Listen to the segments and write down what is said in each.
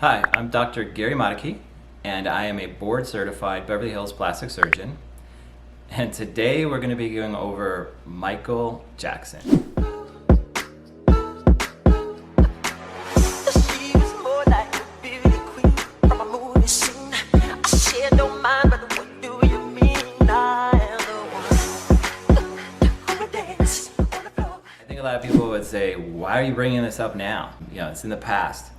Hi, I'm Dr. Gary Motykie, and I am a board-certified Beverly Hills plastic surgeon. And today we're going to be going over Michael Jackson. I think a lot of people would say, why are you bringing this up now? You know, it's in the past.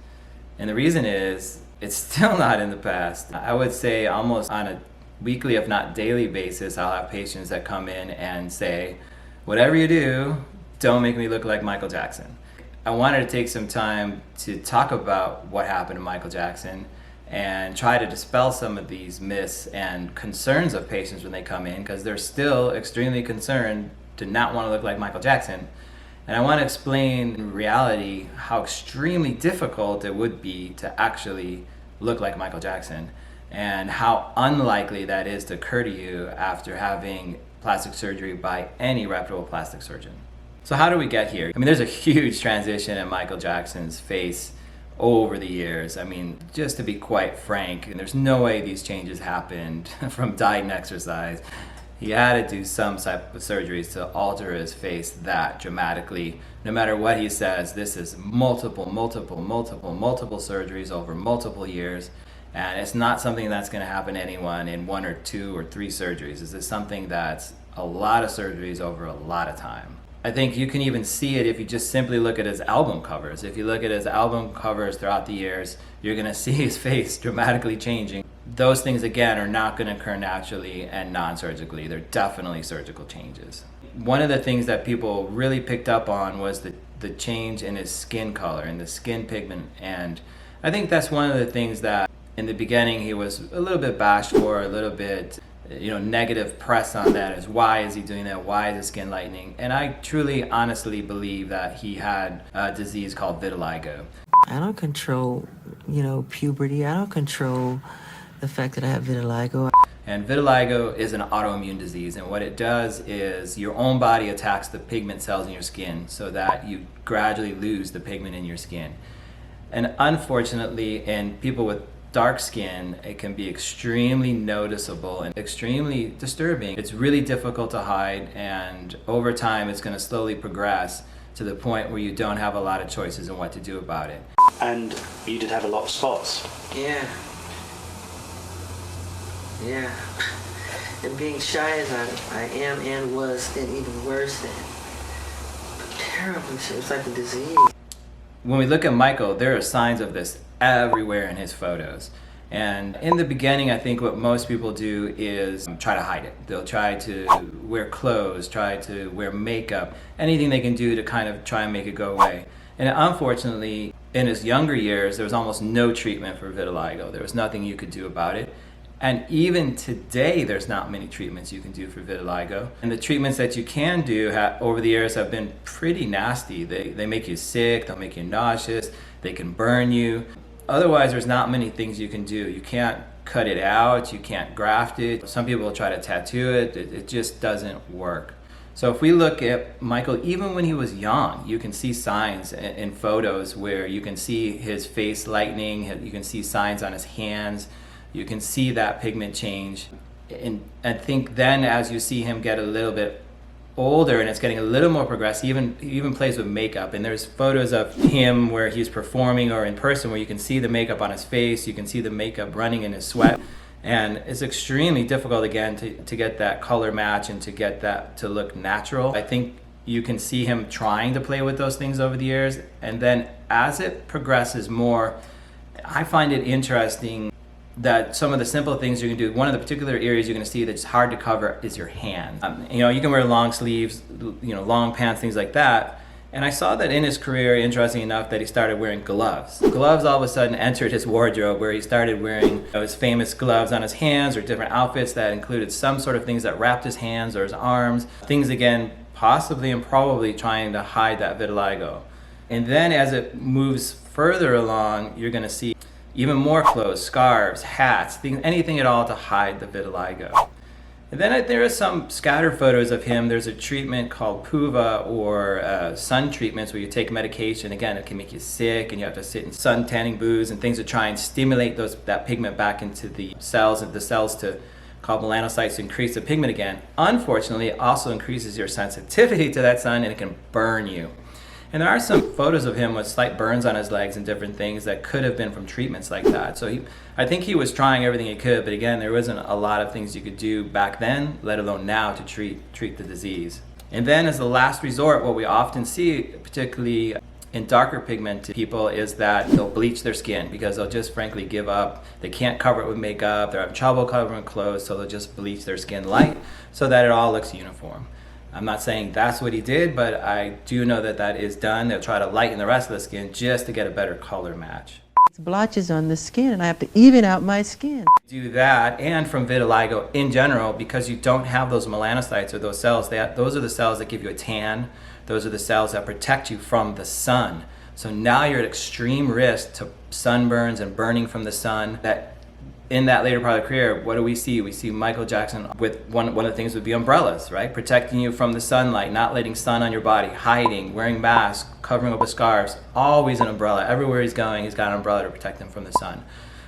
And the reason is, it's still not in the past. I would say almost on a weekly, if not daily basis, I'll have patients that come in and say, whatever you do, don't make me look like Michael Jackson. I wanted to take some time to talk about what happened to Michael Jackson and try to dispel some of these myths and concerns of patients when they come in, because they're still extremely concerned to not want to look like Michael Jackson. And I want to explain in reality how extremely difficult it would be to actually look like Michael Jackson, and how unlikely that is to occur to you after having plastic surgery by any reputable plastic surgeon. So how do we get here? I mean, there's a huge transition in Michael Jackson's face over the years. I mean, just to be quite frank, there's no way these changes happened from diet and exercise. He had to do some type of surgeries to alter his face that dramatically. No matter what he says, this is multiple surgeries over multiple years. And it's not something that's going to happen to anyone in 1 or 2 or 3 surgeries. This is something that's a lot of surgeries over a lot of time. I think you can even see it if you just simply look at his album covers. If you look at his album covers throughout the years, you're going to see his face dramatically changing. Those things, again, are not going to occur naturally and non-surgically. They're definitely surgical changes. One of the things that people really picked up on was the change in his skin color and the skin pigment. And I think that's one of the things that in the beginning he was a little bit bashed for, a little bit negative press on that, is why is he doing that? Why is his skin lightening? And I truly, honestly believe that he had a disease called vitiligo. I don't control, puberty. I don't control the fact that I have vitiligo. And vitiligo is an autoimmune disease, and what it does is your own body attacks the pigment cells in your skin so that you gradually lose the pigment in your skin. And unfortunately, in people with dark skin, it can be extremely noticeable and extremely disturbing. It's really difficult to hide, and over time it's going to slowly progress to the point where you don't have a lot of choices in what to do about it. And you did have a lot of spots. Yeah. And being shy as I am and was, and even worse than terribly, so it's like a disease. When we look at Michael, there are signs of this everywhere in his photos. And in the beginning, I think what most people do is try to hide it. They'll try to wear clothes, try to wear makeup, anything they can do to kind of try and make it go away. And unfortunately, in his younger years, there was almost no treatment for vitiligo. There was nothing you could do about it. And even today, there's not many treatments you can do for vitiligo. And the treatments that you can do over the years have been pretty nasty. They make you sick, they'll make you nauseous, they can burn you. Otherwise, there's not many things you can do. You can't cut it out, you can't graft it. Some people try to tattoo it, it just doesn't work. So if we look at Michael, even when he was young, you can see signs in photos where you can see his face lightening, you can see signs on his hands, you can see that pigment change. And I think then as you see him get a little bit older and it's getting a little more progressive, he even plays with makeup, and there's photos of him where he's performing or in person where you can see the makeup on his face, you can see the makeup running in his sweat, and it's extremely difficult again to get that color match and to get that to look natural. I think you can see him trying to play with those things over the years, and then as it progresses more, I find it interesting that some of the simple things you can do, one of the particular areas you're going to see that's hard to cover is your hands. You can wear long sleeves, long pants, things like that. And I saw that in his career, interesting enough, that he started wearing gloves. Gloves all of a sudden entered his wardrobe, where he started wearing his famous gloves on his hands, or different outfits that included some sort of things that wrapped his hands or his arms. Things, again, possibly and probably trying to hide that vitiligo. And then as it moves further along, you're going to see even more clothes, scarves, hats, anything at all to hide the vitiligo. And then there are some scattered photos of him. There's a treatment called PUVA, or sun treatments, where you take medication. Again, it can make you sick and you have to sit in sun tanning booths and things to try and stimulate that pigment back into the cells, to called melanocytes, to increase the pigment again. Unfortunately, it also increases your sensitivity to that sun and it can burn you. And there are some photos of him with slight burns on his legs and different things that could have been from treatments like that. So I think he was trying everything he could, but again, there wasn't a lot of things you could do back then, let alone now, to treat the disease. And then as the last resort, what we often see, particularly in darker pigmented people, is that they'll bleach their skin because they'll just frankly give up. They can't cover it with makeup, they're having trouble covering clothes, so they'll just bleach their skin light so that it all looks uniform. I'm not saying that's what he did, but I do know that that is done. They'll try to lighten the rest of the skin just to get a better color match. It's blotches on the skin and I have to even out my skin. Do that, and from vitiligo in general, because you don't have those melanocytes or those cells, those are the cells that give you a tan. Those are the cells that protect you from the sun. So now you're at extreme risk to sunburns and burning from the sun. That in that later part of the career, what do we see? We see Michael Jackson with one of the things would be umbrellas, right? Protecting you from the sunlight, not letting sun on your body, hiding, wearing masks, covering up with scarves, always an umbrella. Everywhere he's going, he's got an umbrella to protect him from the sun.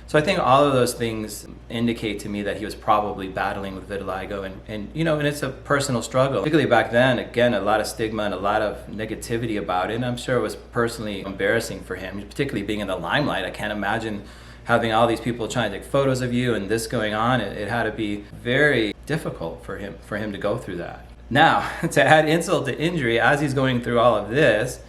So I think all of those things indicate to me that he was probably battling with vitiligo, and it's a personal struggle. Particularly back then, again, a lot of stigma and a lot of negativity about it, and I'm sure it was personally embarrassing for him, particularly being in the limelight. I can't imagine having all these people trying to take photos of you and this going on. It had to be very difficult for him to go through that. Now, to add insult to injury, as he's going through all of this,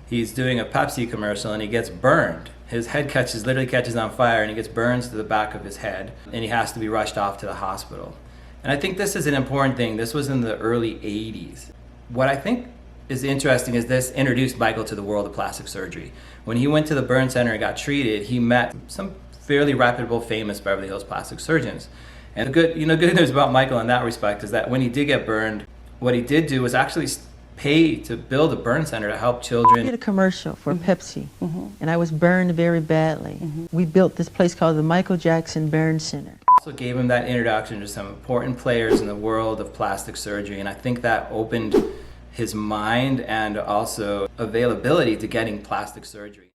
he's doing a Pepsi commercial and he gets burned. His head literally catches on fire, and he gets burns to the back of his head, and he has to be rushed off to the hospital. And I think this is an important thing. This was in the early 80s. What I think is interesting is this introduced Michael to the world of plastic surgery. When he went to the burn center and got treated, he met some fairly reputable, famous Beverly Hills plastic surgeons. And the good news about Michael in that respect is that when he did get burned, what he did do was actually pay to build a burn center to help children. I did a commercial for Pepsi, and I was burned very badly. We built this place called the Michael Jackson Burn Center. Also gave him that introduction to some important players in the world of plastic surgery, and I think that opened his mind and also availability to getting plastic surgery.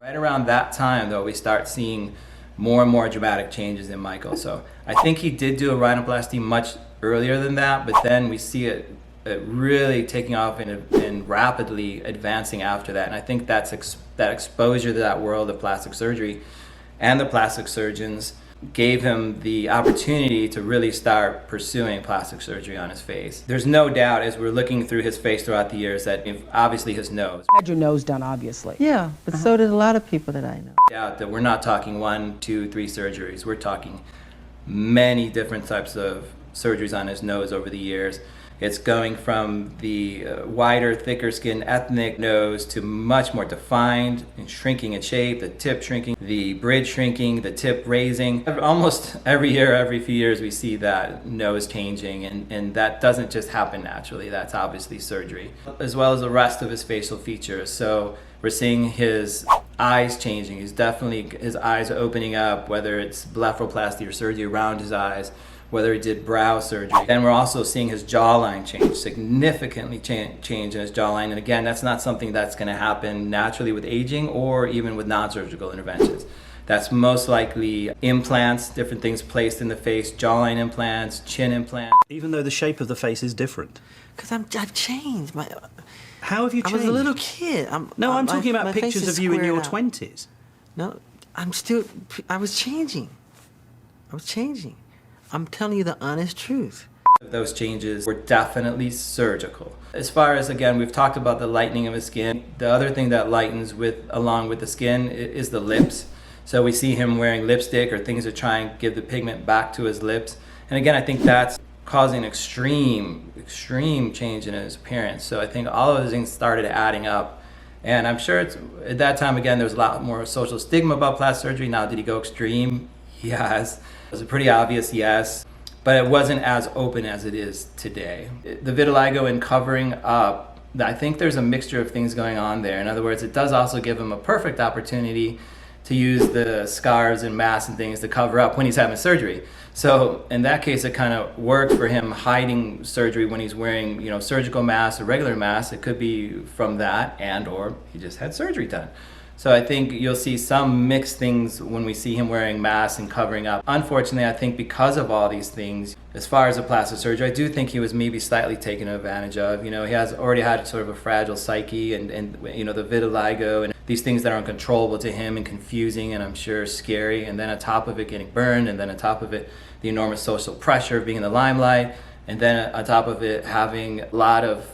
Right around that time, though, we start seeing more and more dramatic changes in Michael. So I think he did do a rhinoplasty much earlier than that, but then we see it really taking off and rapidly advancing after that. And I think that exposure to that world of plastic surgery and the plastic surgeons gave him the opportunity to really start pursuing plastic surgery on his face. There's no doubt, as we're looking through his face throughout the years, that obviously his nose. Had your nose done, obviously. Yeah, but so did a lot of people that I know. Doubt that we're not talking 1, 2, 3 surgeries. We're talking many different types of surgeries on his nose over the years. It's going from the wider, thicker skin ethnic nose to much more defined and shrinking in shape, the tip shrinking, the bridge shrinking, the tip raising. Almost every year, every few years, we see that nose changing, and that doesn't just happen naturally. That's obviously surgery, as well as the rest of his facial features. So we're seeing his eyes changing. His eyes are opening up, whether it's blepharoplasty or surgery around his eyes, whether he did brow surgery. And we're also seeing his jawline change, significantly change in his jawline. And again, that's not something that's gonna happen naturally with aging or even with non-surgical interventions. That's most likely implants, different things placed in the face, jawline implants, chin implants. Even though the shape of the face is different. Because I've changed. How have you I changed? was a little kid. I'm talking about my face pictures is of you in squared your out. 20s. No, I was changing. I'm telling you the honest truth. Those changes were definitely surgical. As far as, again, we've talked about the lightening of his skin. The other thing that lightens along with the skin is the lips. So we see him wearing lipstick or things to try and give the pigment back to his lips. And again, I think that's causing extreme change in his appearance. So I think all of those things started adding up And I'm sure at that time, again, there was a lot more social stigma about plastic surgery. Now, did he go extreme? Yes. It was a pretty obvious yes, but it wasn't as open as it is today. The vitiligo and covering up, I think there's a mixture of things going on there. In other words, it does also give him a perfect opportunity to use the scarves and masks and things to cover up when he's having surgery. So in that case, it kind of worked for him hiding surgery when he's wearing, surgical masks or regular masks. It could be from that, and or he just had surgery done. So I think you'll see some mixed things when we see him wearing masks and covering up. Unfortunately, I think because of all these things, as far as the plastic surgery, I do think he was maybe slightly taken advantage of. He has already had sort of a fragile psyche, and the vitiligo and these things that are uncontrollable to him and confusing and I'm sure scary. And then on top of it, getting burned, and then on top of it, the enormous social pressure of being in the limelight, and then on top of it, having a lot of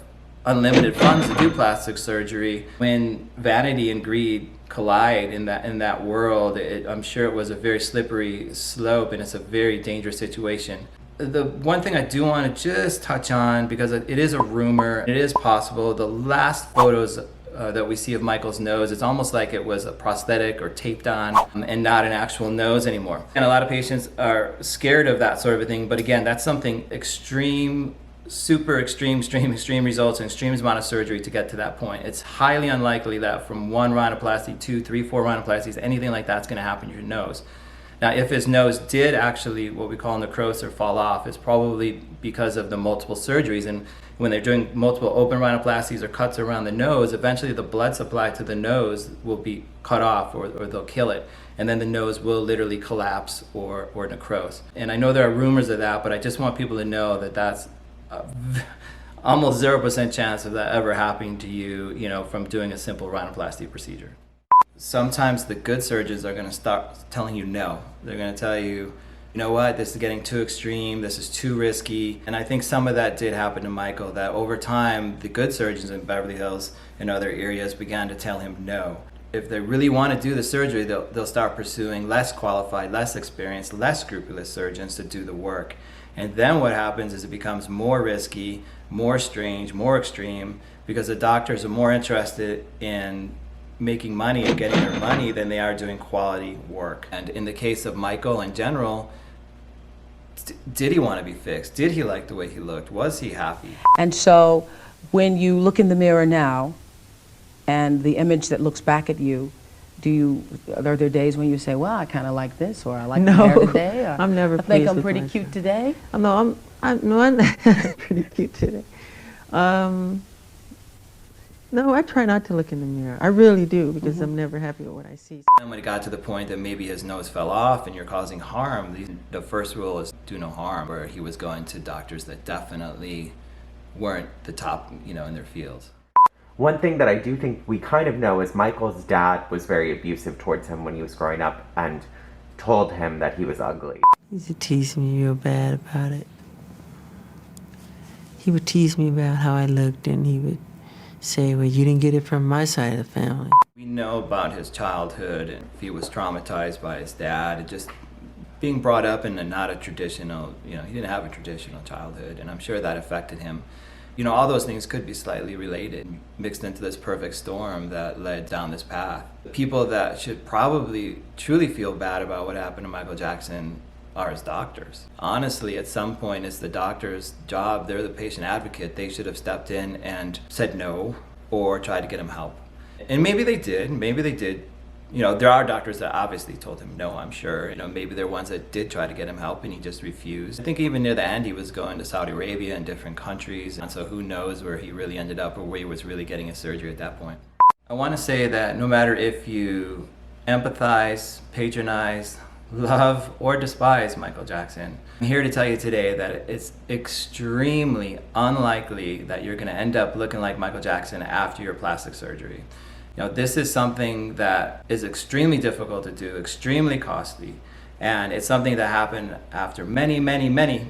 unlimited funds to do plastic surgery. When vanity and greed collide in that world, I'm sure it was a very slippery slope, and it's a very dangerous situation. The one thing I do want to just touch on, because it is a rumor, it is possible, the last photos that we see of Michael's nose, it's almost like it was a prosthetic or taped on and not an actual nose anymore. And a lot of patients are scared of that sort of a thing, but again, that's something extreme, super extreme results and extreme amount of surgery to get to that point. It's highly unlikely that from one rhinoplasty, 2, 3, 4 rhinoplasties, anything like that's going to happen to your nose. Now, if his nose did actually, what we call necrosis or fall off, it's probably because of the multiple surgeries. And when they're doing multiple open rhinoplasties or cuts around the nose, eventually the blood supply to the nose will be cut off, or they'll kill it. And then the nose will literally collapse or necrose. And I know there are rumors of that, but I just want people to know that that's almost 0% chance of that ever happening to you, from doing a simple rhinoplasty procedure. Sometimes the good surgeons are going to start telling you no. They're going to tell you, you know what, this is getting too extreme, this is too risky. And I think some of that did happen to Michael, that over time, the good surgeons in Beverly Hills and other areas began to tell him no. If they really want to do the surgery, they'll start pursuing less qualified, less experienced, less scrupulous surgeons to do the work. And then what happens is it becomes more risky, more strange, more extreme, because the doctors are more interested in making money and getting their money than they are doing quality work. And in the case of Michael in general, did he want to be fixed? Did he like the way he looked? Was he happy? And so when you look in the mirror now and the image that looks back at you, are there days when you say, well, I kind of like this, or I like my hair today, or I'm never I think I'm pleased pretty with cute myself. today? No, I'm pretty cute today. No, I try not to look in the mirror. I really do, because I'm never happy with what I see. And when it got to the point that maybe his nose fell off and you're causing harm, the first rule is do no harm, where he was going to doctors that definitely weren't the top, in their fields. One thing that I do think we kind of know is Michael's dad was very abusive towards him when he was growing up and told him that he was ugly. He used to tease me real bad about it. He would tease me about how I looked, and he would say, well, you didn't get it from my side of the family. We know about his childhood, and if he was traumatized by his dad, and just being brought up in not a traditional, he didn't have a traditional childhood, and I'm sure that affected him. All those things could be slightly related, mixed into this perfect storm that led down this path. The people that should probably truly feel bad about what happened to Michael Jackson are his doctors. Honestly, at some point, it's the doctor's job. They're the patient advocate. They should have stepped in and said no, or tried to get him help. And maybe they did. There are doctors that obviously told him no, I'm sure. Maybe there are ones that did try to get him help and he just refused. I think even near the end he was going to Saudi Arabia and different countries, and so who knows where he really ended up or where he was really getting his surgery at that point. I want to say that no matter if you empathize, patronize, love, or despise Michael Jackson, I'm here to tell you today that it's extremely unlikely that you're going to end up looking like Michael Jackson after your plastic surgery. This is something that is extremely difficult to do, extremely costly, and it's something that happened after many surgeries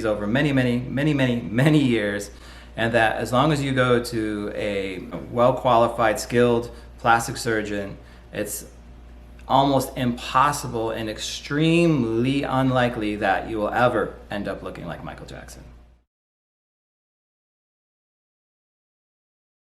over many years, and that as long as you go to a well-qualified, skilled plastic surgeon, it's almost impossible and extremely unlikely that you will ever end up looking like Michael Jackson.